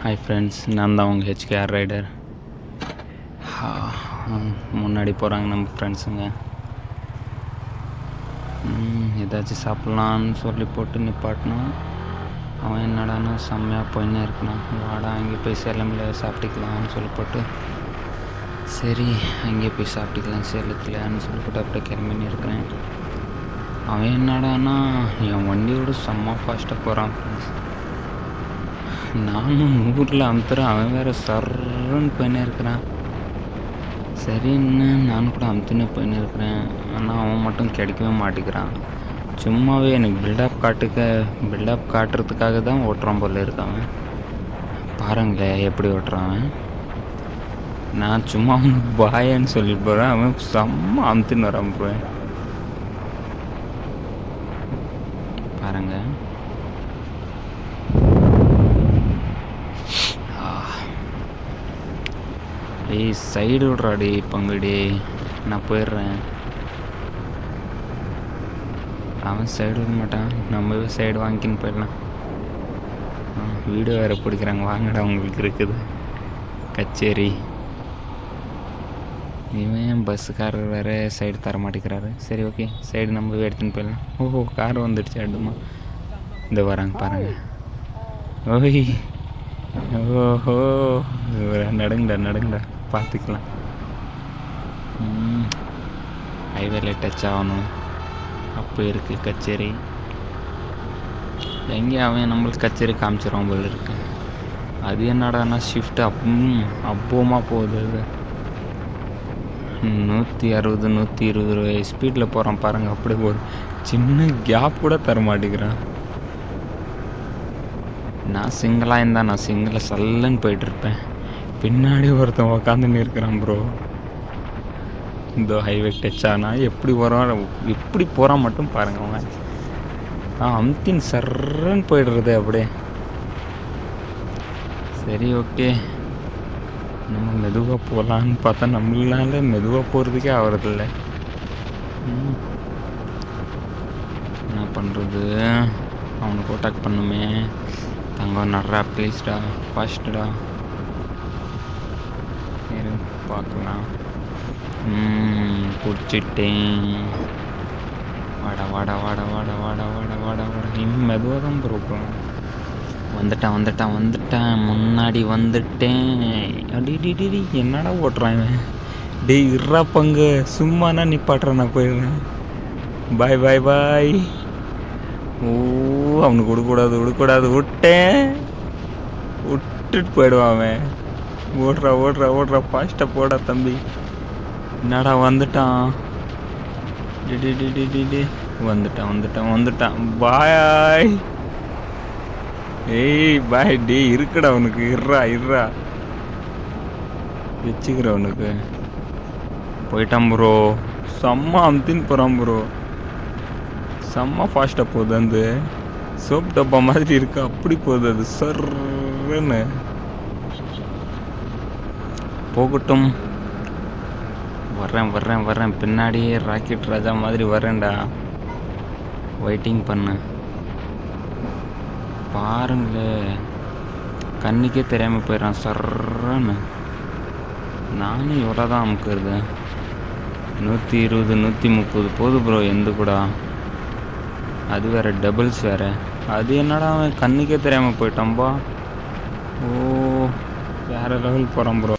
Hi friends, நான் தான் உங்கள் ஹெச்கேஆர் ரைடர். முன்னாடி போகிறாங்க நம்ம ஃப்ரெண்ட்ஸுங்க. ஏதாச்சும் சாப்பிட்லான்னு சொல்லி போட்டு நிப்பாட்டினோம். அவன் என்னடானா செம்மையாக போயின்னே இருக்கான். வாடா அங்கே போய் சேலமில் சாப்பிட்டுக்கலான்னு சொல்லி போட்டு, சரி அங்கே போய் சாப்பிட்டுக்கலாம் சேலத்துலன்னு சொல்லி போட்டு அப்படியே கிளம்பின்னு இருக்கிறேன். அவன் என்னடானா என் வண்டியோட செம்ம ஃபாஸ்ட்டாக போகிறான் ஃப்ரெண்ட்ஸ். நானும் 100ல் அமுத்துறேன், அவன் வேறு சர்ன்னு போயின்னே இருக்கிறான். சரின்னு நானும் கூட அமுத்துனே போயின்னு இருக்கிறேன். ஆனால் அவன் மட்டும் கிடைக்கவே மாட்டேங்கிறான். சும்மாவே எனக்கு பில்டப் காட்டுறதுக்காக தான் ஓட்டுறான் போல இருக்கான். பாருங்களேன் எப்படி ஓட்டுறான். நான் சும்மா அவனுக்கு பாயன்னு சொல்லிட்டு போகிறேன், அவன் செம்ம அமுத்துன்னு வரான் போகிறேன். பாருங்க, டேய் சைடு விட்றாடி பங்குடி, நான் போயிடுறேன். அவன் சைடு விட மாட்டான், நம்ம சைடு வாங்கிக்கின்னு போயிடலாம். வீடியோ வேறு பிடிக்கிறாங்க, வாங்கடா உங்களுக்கு இருக்குது கச்சேரி. இவன் பஸ்ஸுக்காரர் வேறு சைடு தர மாட்டேங்கிறாரு. சரி ஓகே, சைடு நம்ம எடுத்துன்னு போயிடலாம். ஓஹோ, கார் வந்துடுச்சு அடுமா. இந்த வராங்க பாருங்கள். ஓய் ஓஹோ, நடுங்கடா பார்த்துக்கலாம். ஹைவேல டச் ஆகணும், அப்போ இருக்குது கச்சேரி. எங்கே அவன் நம்மளுக்கு கச்சேரி காமிச்சிடும் போல இருக்கு. அது என்னடானா ஷிஃப்ட் அப்போமா போகுது. அது 160 120 ஸ்பீடில் போகிறான் பாருங்கள். அப்படி ஒரு சின்ன கேப் கூட தர மாட்டேங்கிறான். நான் சிங்கிளாக இருந்தால் நான் சிங்கிளாக சல்லுன்னு போயிட்டுருப்பேன். பின்னாடி ஒருத்தன் உக்காந்துன்னு இருக்கிறான் ப்ரோ. இந்த ஹைவே டச் ஆனால் எப்படி போகிறான் மட்டும் பாருங்க. அவன் அமுத்தின் சர்ன்னு போயிடுறது அப்படியே. சரி ஓகே, நம்ம மெதுவாக போகலான்னு பார்த்தா நம்மளால மெதுவாக போகிறதுக்கே ஆகிறதில்ல. என்ன பண்ணுறது, அவனுக்கு அட்டாக் பண்ணுமே. தங்கம் நடுறா ப்ளீஸ்டா, ஃபாஸ்ட்டா பார்க்கலாம். பிடிச்சிட்டேன். வாடா வாடா வாடா வாடா வாடா வாடா வாடா வாடா. இன்னும் மெதுவாக தான் போகிறோம். வந்துட்டான் முன்னாடி வந்துட்டேன். அடி என்னடா ஓட்டுறான் இவன். டேய் இறா பங்கு, சும்மானா நிப்பாட்டுறான், நான் போயிடுறேன். பாய் பாய் பாய். ஓ, அவனுக்கு விடக்கூடாது விட்டுட்டு போயிடுவான் அவன். ஓடுறா ஃபாஸ்ட்டாக போடா தம்பி. என்னடா வந்துட்டான். வந்துட்டான் பாய். ஏய் பாய். டே இருக்குடா அவனுக்கு. இர்றா வச்சுக்கிற அவனுக்கு. போயிட்டான் ப்ரோ. செம்ம அமுத்தின்னு போகிறான் ப்ரோ. செம்ம ஃபாஸ்ட்டாக போகுது. அந்த சோப் டப்பா மாதிரி இருக்கு, அப்படி போகுது அது சர்ன்னு. போகட்டும், வர்றேன் பின்னாடியே ராக்கெட் ராஜா மாதிரி வரேன்டா. வெயிட்டிங் பண்ணு. பாருங்களே, கண்ணுக்கே தெரியாமல் போயிடறான் சர்ன்னு. நானும் இவ்வளோ தான் அமுக்கிறது. 120 130 போகுது ப்ரோ. எந்த கூட அது வேறு டபுள்ஸ் வேறு. அது என்னடா அவன் கண்ணுக்கே தெரியாமல் போயிட்டான்பா. ஓ, வேறு லெவல் போகிறான் ப்ரோ.